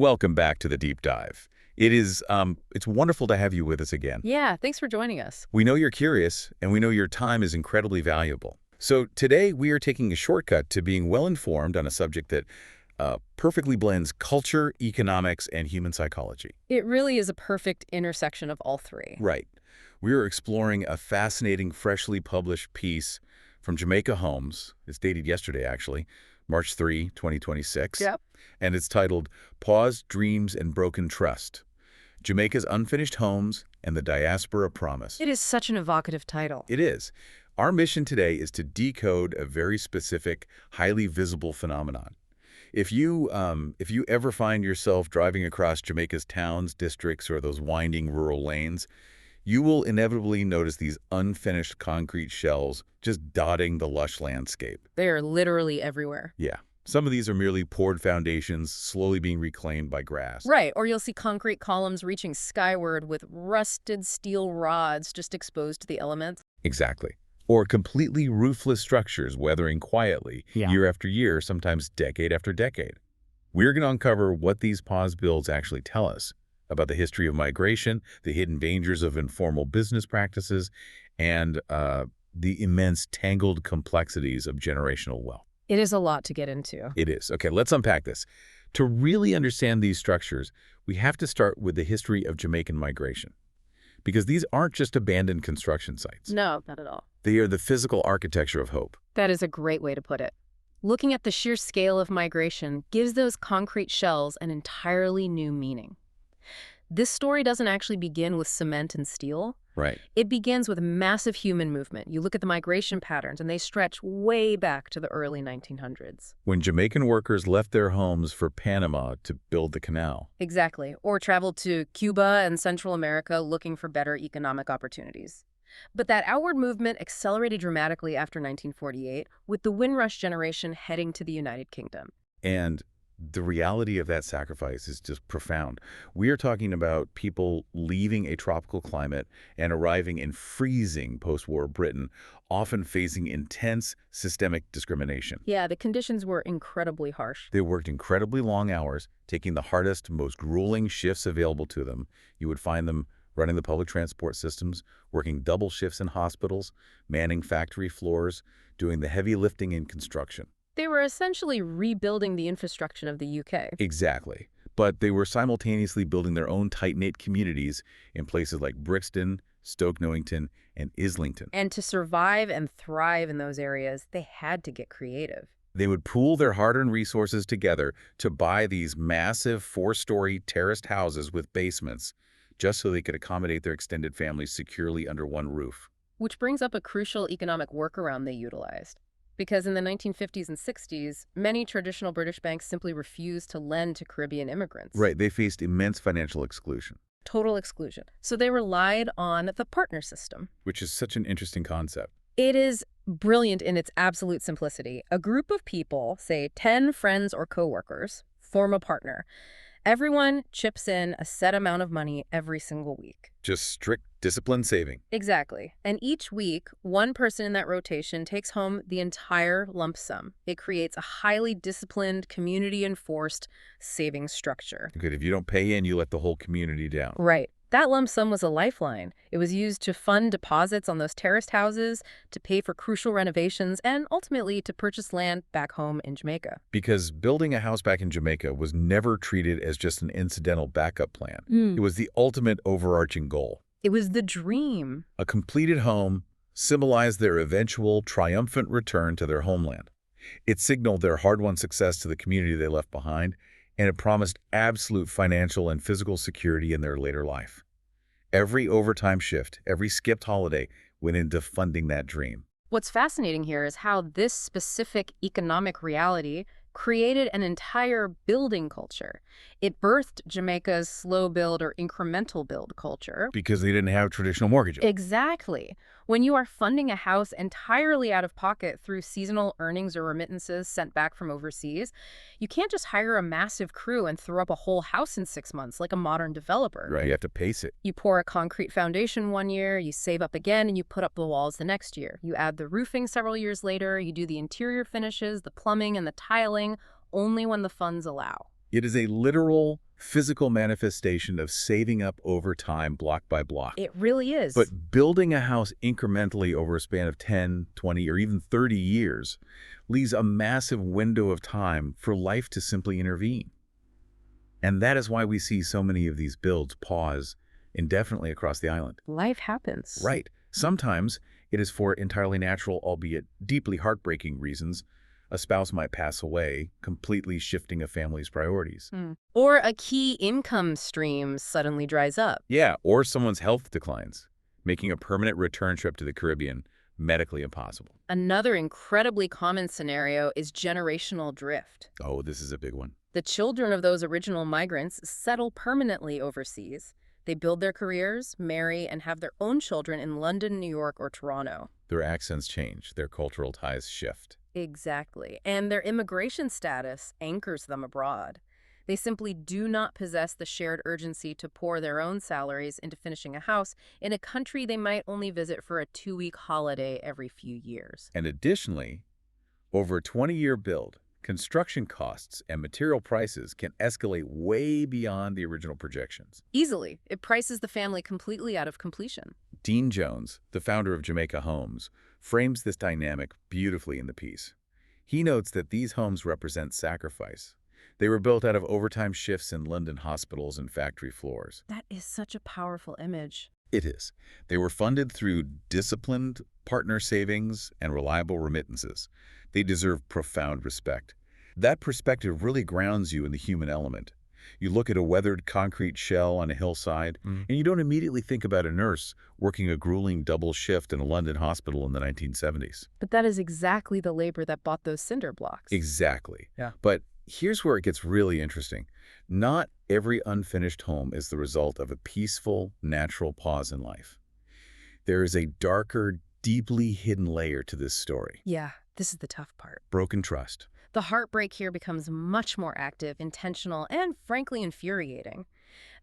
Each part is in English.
Welcome back to the deep dive. It's wonderful to have you with us again. Yeah, thanks for joining us. We know you're curious, and we know your time is incredibly valuable. So today we are taking a shortcut to being well-informed on a subject that perfectly blends culture, economics, and human psychology. It really is a perfect intersection of all three. Right. We are exploring a fascinating, freshly published piece from Jamaica Homes. It's dated yesterday, actually, March 3, 2026. Yep. And it's titled Paused Dreams and Broken Trust: Jamaica's Unfinished Homes and the Diaspora Promise. It is such an evocative title. It is. Our mission today is to decode a very specific, highly visible phenomenon. If you ever find yourself driving across Jamaica's towns, districts, or those winding rural lanes, you will inevitably notice these unfinished concrete shells just dotting the lush landscape. They are literally everywhere. Yeah. Some of these are merely poured foundations, slowly being reclaimed by grass. Right, or you'll see concrete columns reaching skyward with rusted steel rods just exposed to the elements. Exactly. Or completely roofless structures weathering quietly, year after year, sometimes decade after decade. We're going to uncover what these paused builds actually tell us about the history of migration, the hidden dangers of informal business practices, and the immense tangled complexities of generational wealth. It is a lot to get into. It is. Okay, let's unpack this. To really understand these structures, we have to start with the history of Jamaican migration, because these aren't just abandoned construction sites. No, not at all. They are the physical architecture of hope. That is a great way to put it. Looking at the sheer scale of migration gives those concrete shells an entirely new meaning. This story doesn't actually begin with cement and steel. Right. It begins with massive human movement. You look at the migration patterns, and they stretch way back to the early 1900s. When Jamaican workers left their homes for Panama to build the canal. Exactly. Or traveled to Cuba and Central America looking for better economic opportunities. But that outward movement accelerated dramatically after 1948, with the Windrush generation heading to the United Kingdom. And the reality of that sacrifice is just profound. We are talking about people leaving a tropical climate and arriving in freezing post-war Britain, often facing intense systemic discrimination. Yeah, the conditions were incredibly harsh. They worked incredibly long hours, taking the hardest, most grueling shifts available to them. You would find them running the public transport systems, working double shifts in hospitals, manning factory floors, doing the heavy lifting in construction. They were essentially rebuilding the infrastructure of the UK. Exactly. But they were simultaneously building their own tight-knit communities in places like Brixton, Stoke Newington, and Islington. And to survive and thrive in those areas, they had to get creative. They would pool their hard-earned resources together to buy these massive four-story terraced houses with basements, just so they could accommodate their extended families securely under one roof. Which brings up a crucial economic workaround they utilized. Because in the 1950s and 60s, many traditional British banks simply refused to lend to Caribbean immigrants. Right, they faced immense financial exclusion. Total exclusion. So they relied on the partner system. Which is such an interesting concept. It is brilliant in its absolute simplicity. A group of people, say 10 friends or coworkers, form a partner. Everyone chips in a set amount of money every single week. Just strict disciplined saving. Exactly. And each week, one person in that rotation takes home the entire lump sum. It creates a highly disciplined, community-enforced savings structure. Good. If you don't pay in, you let the whole community down. Right. That lump sum was a lifeline. It was used to fund deposits on those terraced houses, to pay for crucial renovations, and ultimately to purchase land back home in Jamaica. Because building a house back in Jamaica was never treated as just an incidental backup plan. It was the ultimate overarching goal. It was the dream. A completed home symbolized their eventual triumphant return to their homeland. It signaled their hard-won success to the community they left behind, and it promised absolute financial and physical security in their later life. Every overtime shift, every skipped holiday went into funding that dream. What's fascinating here is how this specific economic reality created an entire building culture. It birthed Jamaica's slow build or incremental build culture. Because they didn't have traditional mortgages. Exactly. When you are funding a house entirely out of pocket through seasonal earnings or remittances sent back from overseas, you can't just hire a massive crew and throw up a whole house in 6 months like a modern developer. Right, you have to pace it. You pour a concrete foundation one year, you save up again, and you put up the walls the next year. You add the roofing several years later, you do the interior finishes, the plumbing, and the tiling only when the funds allow. It is a literal, physical manifestation of saving up over time, block by block. It really is. But building a house incrementally over a span of 10, 20, or even 30 years leaves a massive window of time for life to simply intervene. And that is why we see so many of these builds pause indefinitely across the island. Life happens. Right. Sometimes it is for entirely natural, albeit deeply heartbreaking reasons. A spouse might pass away, completely shifting a family's priorities. Or a key income stream suddenly dries up. Yeah, or someone's health declines, making a permanent return trip to the Caribbean medically impossible. Another incredibly common scenario is generational drift. Oh, this is a big one. The children of those original migrants settle permanently overseas. They build their careers, marry, and have their own children in London, New York, or Toronto. Their accents change, their cultural ties shift. Exactly. And their immigration status anchors them abroad. They simply do not possess the shared urgency to pour their own salaries into finishing a house in a country they might only visit for a 2-week holiday every few years. And additionally, over a 20-year build, construction costs and material prices can escalate way beyond the original projections. Easily. It prices the family completely out of completion. Dean Jones, the founder of Jamaica Homes, frames this dynamic beautifully in the piece. He notes that these homes represent sacrifice. They were built out of overtime shifts in London hospitals and factory floors. That is such a powerful image. It is. They were funded through disciplined partner savings and reliable remittances. They deserve profound respect. That perspective really grounds you in the human element. You look at a weathered concrete shell on a hillside, and you don't immediately think about a nurse working a grueling double shift in a London hospital in the 1970s. But that is exactly the labor that bought those cinder blocks. Exactly. Yeah. But here's where it gets really interesting. Not every unfinished home is the result of a peaceful, natural pause in life. There is a darker, deeply hidden layer to this story. Yeah, this is the tough part. Broken trust. The heartbreak here becomes much more active, intentional, and frankly infuriating.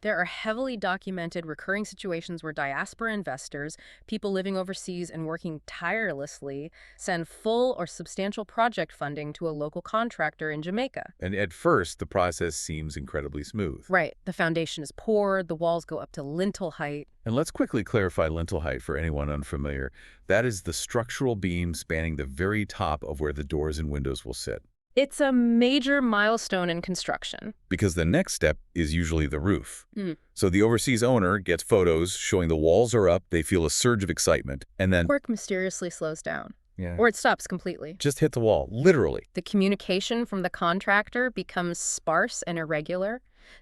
There are heavily documented recurring situations where diaspora investors, people living overseas and working tirelessly, send full or substantial project funding to a local contractor in Jamaica. And at first, the process seems incredibly smooth. Right. The foundation is poured, the walls go up to lintel height. And let's quickly clarify lintel height for anyone unfamiliar. That is the structural beam spanning the very top of where the doors and windows will sit. It's a major milestone in construction. Because the next step is usually the roof. So the overseas owner gets photos showing the walls are up, they feel a surge of excitement, and then Work mysteriously slows down. Yeah. Or it stops completely. Just hit the wall, literally. The communication from the contractor becomes sparse and irregular.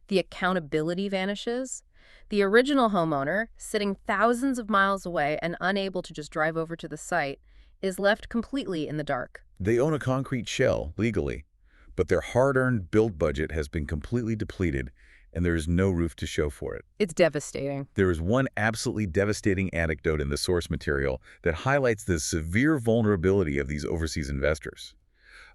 The accountability vanishes. The original homeowner, sitting thousands of miles away and unable to just drive over to the site, is left completely in the dark. They own a concrete shell, legally, but their hard-earned build budget has been completely depleted, and there is no roof to show for it. It's devastating. There is one absolutely devastating anecdote in the source material that highlights the severe vulnerability of these overseas investors.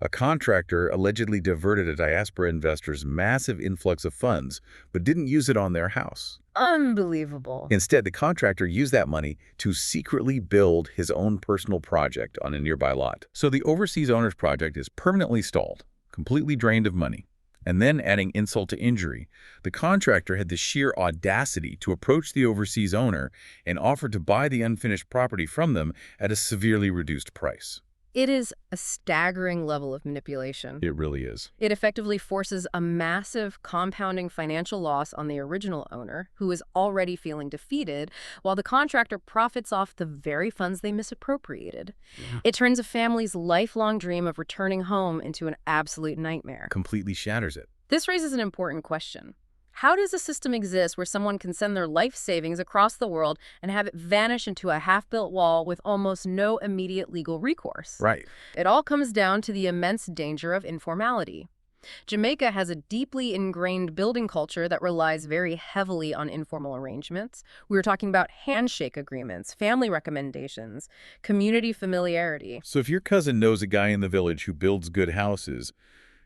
A contractor allegedly diverted a diaspora investor's massive influx of funds, but didn't use it on their house. Unbelievable. Instead, the contractor used that money to secretly build his own personal project on a nearby lot. So the overseas owner's project is permanently stalled, completely drained of money. And then, adding insult to injury, the contractor had the sheer audacity to approach the overseas owner and offer to buy the unfinished property from them at a severely reduced price. It is a staggering level of manipulation. It really is. It effectively forces a massive compounding financial loss on the original owner, who is already feeling defeated, while the contractor profits off the very funds they misappropriated. Yeah. It turns a family's lifelong dream of returning home into an absolute nightmare. Completely shatters it. This raises an important question. How does a system exist where someone can send their life savings across the world and have it vanish into a half-built wall with almost no immediate legal recourse? Right. It all comes down to the immense danger of informality. Jamaica has a deeply ingrained building culture that relies very heavily on informal arrangements. We were talking about handshake agreements, family recommendations, community familiarity. So if your cousin knows a guy in the village who builds good houses,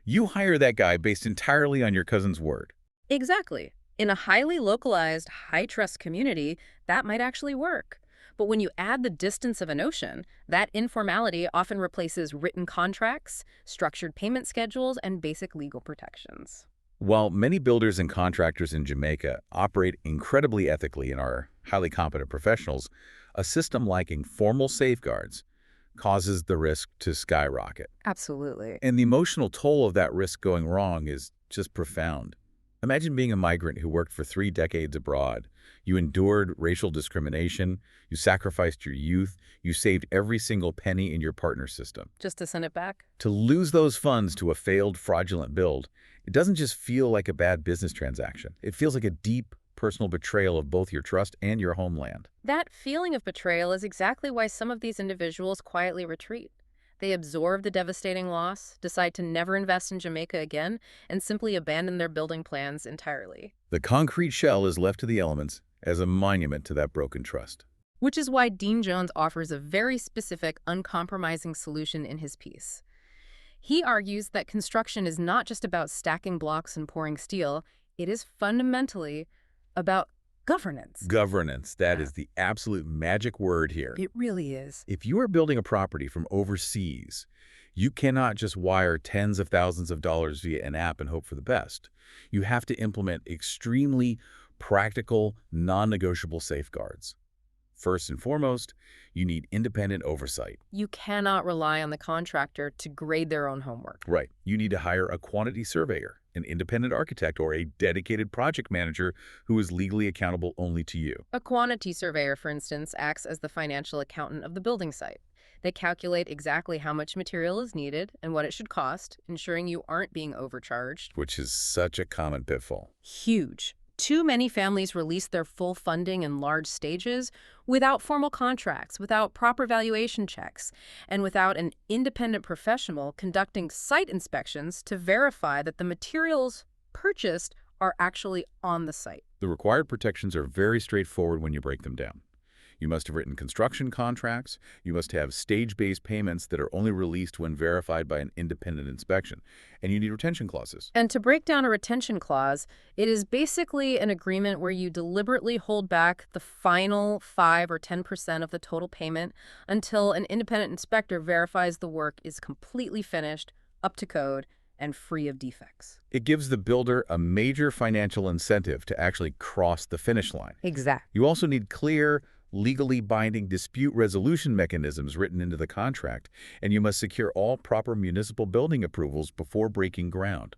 you hire that guy based entirely on your cousin's word. Exactly. In a highly localized, high-trust community, that might actually work. But when you add the distance of an ocean, that informality often replaces written contracts, structured payment schedules, and basic legal protections. While many builders and contractors in Jamaica operate incredibly ethically and are highly competent professionals, a system lacking formal safeguards causes the risk to skyrocket. Absolutely. And the emotional toll of that risk going wrong is just profound. Imagine being a migrant who worked for 3 decades abroad. You endured racial discrimination, you sacrificed your youth, you saved every single penny in your partner system. Just to send it back? To lose those funds to a failed, fraudulent build, it doesn't just feel like a bad business transaction. It feels like a deep, personal betrayal of both your trust and your homeland. That feeling of betrayal is exactly why some of these individuals quietly retreat. They absorb the devastating loss, decide to never invest in Jamaica again, and simply abandon their building plans entirely. The concrete shell is left to the elements as a monument to that broken trust. Which is why Dean Jones offers a very specific, uncompromising solution in his piece. He argues that construction is not just about stacking blocks and pouring steel, it is fundamentally about governance. Governance, that is the absolute magic word here. It really is. If you are building a property from overseas, you cannot just wire tens of thousands of dollars via an app and hope for the best. You have to implement extremely practical, non-negotiable safeguards. First and foremost, you need independent oversight. You cannot rely on the contractor to grade their own homework. Right. You need to hire a quantity surveyor, an independent architect, or a dedicated project manager who is legally accountable only to you. A quantity surveyor, for instance, acts as the financial accountant of the building site. They calculate exactly how much material is needed and what it should cost, ensuring you aren't being overcharged. Which is such a common pitfall. Huge. Too many families release their full funding in large stages without formal contracts, without proper valuation checks, and without an independent professional conducting site inspections to verify that the materials purchased are actually on the site. The required protections are very straightforward when you break them down. You must have written construction contracts. You must have stage-based payments that are only released when verified by an independent inspection. And you need retention clauses. And to break down a retention clause, it is basically an agreement where you deliberately hold back the final 5 or 10% of the total payment until an independent inspector verifies the work is completely finished, up to code, and free of defects. It gives the builder a major financial incentive to actually cross the finish line. Exactly. You also need clear, legally binding dispute resolution mechanisms written into the contract, and you must secure all proper municipal building approvals before breaking ground.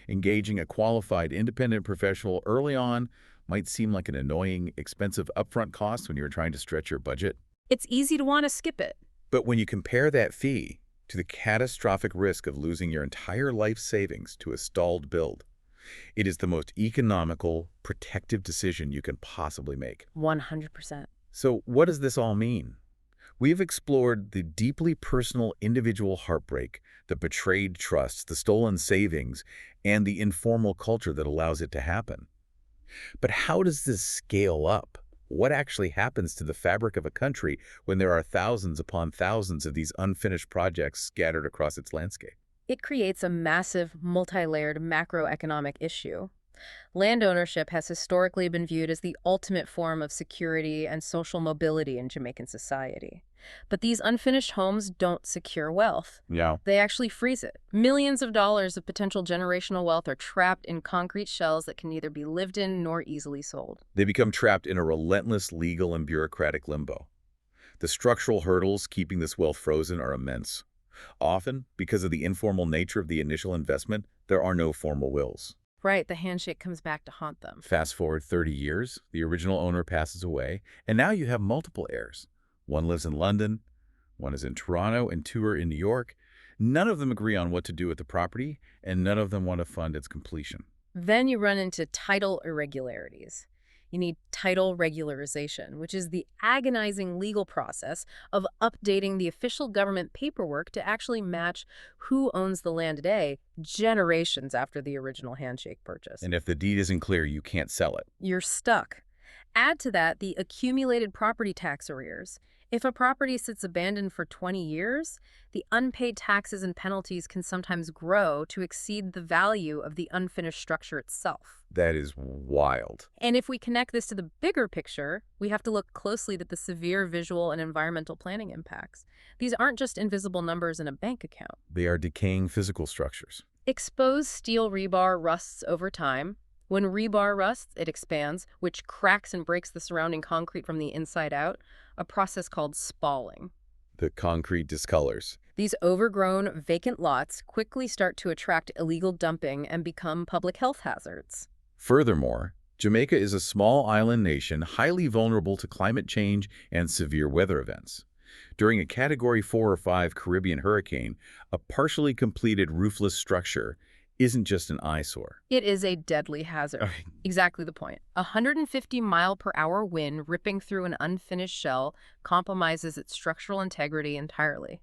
Engaging a qualified independent professional early on might seem like an annoying, expensive upfront cost when you're trying to stretch your budget. It's easy to want to skip it. But when you compare that fee to the catastrophic risk of losing your entire life savings to a stalled build, it is the most economical, protective decision you can possibly make. 100%. So what does this all mean? We've explored the deeply personal individual heartbreak, the betrayed trusts, the stolen savings, and the informal culture that allows it to happen. But how does this scale up? What actually happens to the fabric of a country when there are thousands upon thousands of these unfinished projects scattered across its landscape? It creates a massive, multi-layered macroeconomic issue. Land ownership has historically been viewed as the ultimate form of security and social mobility in Jamaican society. But these unfinished homes don't secure wealth. Yeah. They actually freeze it. Millions of dollars of potential generational wealth are trapped in concrete shells that can neither be lived in nor easily sold. They become trapped in a relentless legal and bureaucratic limbo. The structural hurdles keeping this wealth frozen are immense. Often, because of the informal nature of the initial investment, there are no formal wills. Right, the handshake comes back to haunt them. Fast forward 30 years, the original owner passes away, and now you have multiple heirs. One lives in London, one is in Toronto, and two are in New York. None of them agree on what to do with the property, and none of them want to fund its completion. Then you run into title irregularities. You need title regularization, which is the agonizing legal process of updating the official government paperwork to actually match who owns the land today, generations after the original handshake purchase. And if the deed isn't clear, you can't sell it. You're stuck. Add to that the accumulated property tax arrears. If a property sits abandoned for 20 years, the unpaid taxes and penalties can sometimes grow to exceed the value of the unfinished structure itself. That is wild. And if we connect this to the bigger picture, we have to look closely at the severe visual and environmental planning impacts. These aren't just invisible numbers in a bank account. They are decaying physical structures. Exposed steel rebar rusts over time. When rebar rusts, it expands, which cracks and breaks the surrounding concrete from the inside out, a process called spalling. The concrete discolors. These overgrown, vacant lots quickly start to attract illegal dumping and become public health hazards. Furthermore, Jamaica is a small island nation highly vulnerable to climate change and severe weather events. During a Category 4 or 5 Caribbean hurricane, a partially completed roofless structure isn't just an eyesore. It is a deadly hazard. Okay. Exactly the point. A 150-mile-per-hour wind ripping through an unfinished shell compromises its structural integrity entirely.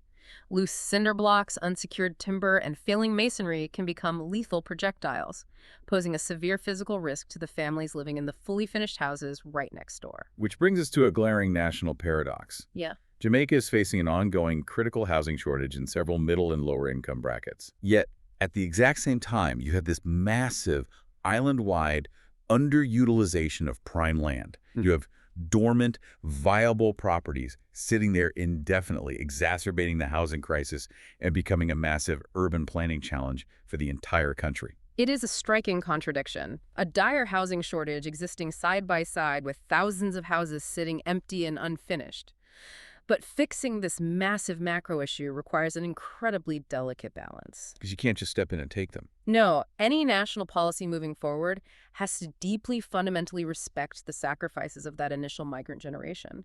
Loose cinder blocks, unsecured timber, and failing masonry can become lethal projectiles, posing a severe physical risk to the families living in the fully finished houses right next door. Which brings us to a glaring national paradox. Yeah. Jamaica is facing an ongoing critical housing shortage in several middle and lower income brackets. Yet, at the exact same time, you have this massive, island-wide underutilization of prime land. You have dormant, viable properties sitting there indefinitely, exacerbating the housing crisis and becoming a massive urban planning challenge for the entire country. It is a striking contradiction. A dire housing shortage existing side by side with thousands of houses sitting empty and unfinished. But fixing this massive macro issue requires an incredibly delicate balance. Because you can't just step in and take them. No, any national policy moving forward has to deeply fundamentally respect the sacrifices of that initial migrant generation.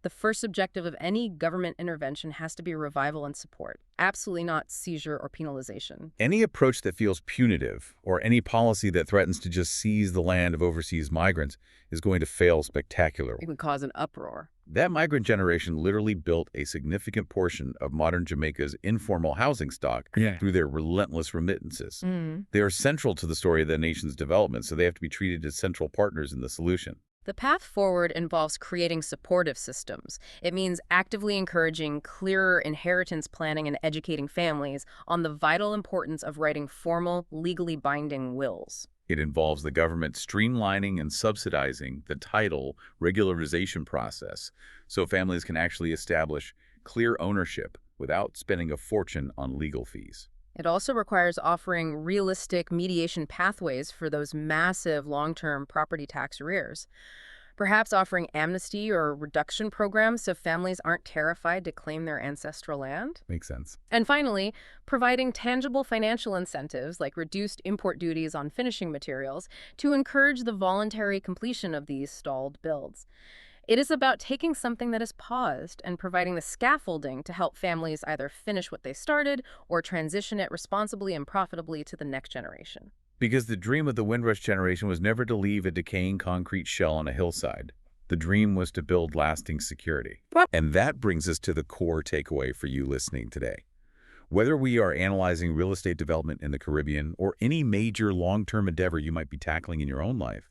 The first objective of any government intervention has to be revival and support, absolutely not seizure or penalization. Any approach that feels punitive or any policy that threatens to just seize the land of overseas migrants is going to fail spectacularly. It would cause an uproar. That migrant generation literally built a significant portion of modern Jamaica's informal housing stock through their relentless remittances. They are central to the story of the nation's development, so they have to be treated as central partners in the solution. The path forward involves creating supportive systems. It means actively encouraging clearer inheritance planning and educating families on the vital importance of writing formal, legally binding wills. It involves the government streamlining and subsidizing the title regularization process so families can actually establish clear ownership without spending a fortune on legal fees. It also requires offering realistic mediation pathways for those massive long-term property tax arrears. Perhaps offering amnesty or reduction programs so families aren't terrified to claim their ancestral land. Makes sense. And finally, providing tangible financial incentives like reduced import duties on finishing materials to encourage the voluntary completion of these stalled builds. It is about taking something that is paused and providing the scaffolding to help families either finish what they started or transition it responsibly and profitably to the next generation. Because the dream of the Windrush generation was never to leave a decaying concrete shell on a hillside. The dream was to build lasting security. And that brings us to the core takeaway for you listening today. Whether we are analyzing real estate development in the Caribbean or any major long-term endeavor you might be tackling in your own life,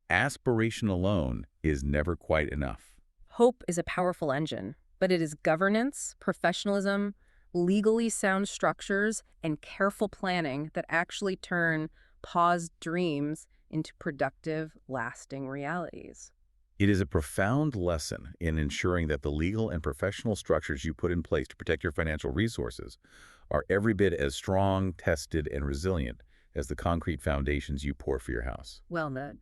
aspiration alone is never quite enough. Hope is a powerful engine, but it is governance, professionalism, legally sound structures, and careful planning that actually turn paused dreams into productive, lasting realities. It is a profound lesson in ensuring that the legal and professional structures you put in place to protect your financial resources are every bit as strong, tested, and resilient as the concrete foundations you pour for your house. Well done.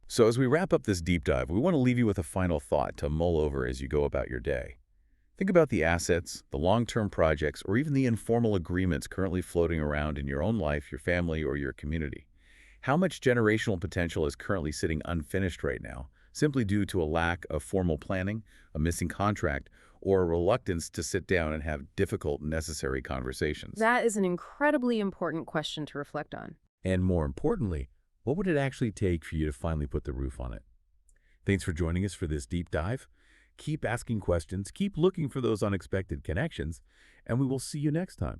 So as we wrap up this deep dive, we want to leave you with a final thought to mull over as you go about your day. Think about the assets, the long-term projects, or even the informal agreements currently floating around in your own life, your family, or your community. How much generational potential is currently sitting unfinished right now, simply due to a lack of formal planning, a missing contract, or a reluctance to sit down and have difficult, necessary conversations? That is an incredibly important question to reflect on. And more importantly, what would it actually take for you to finally put the roof on it? Thanks for joining us for this deep dive. Keep asking questions, keep looking for those unexpected connections, and we will see you next time.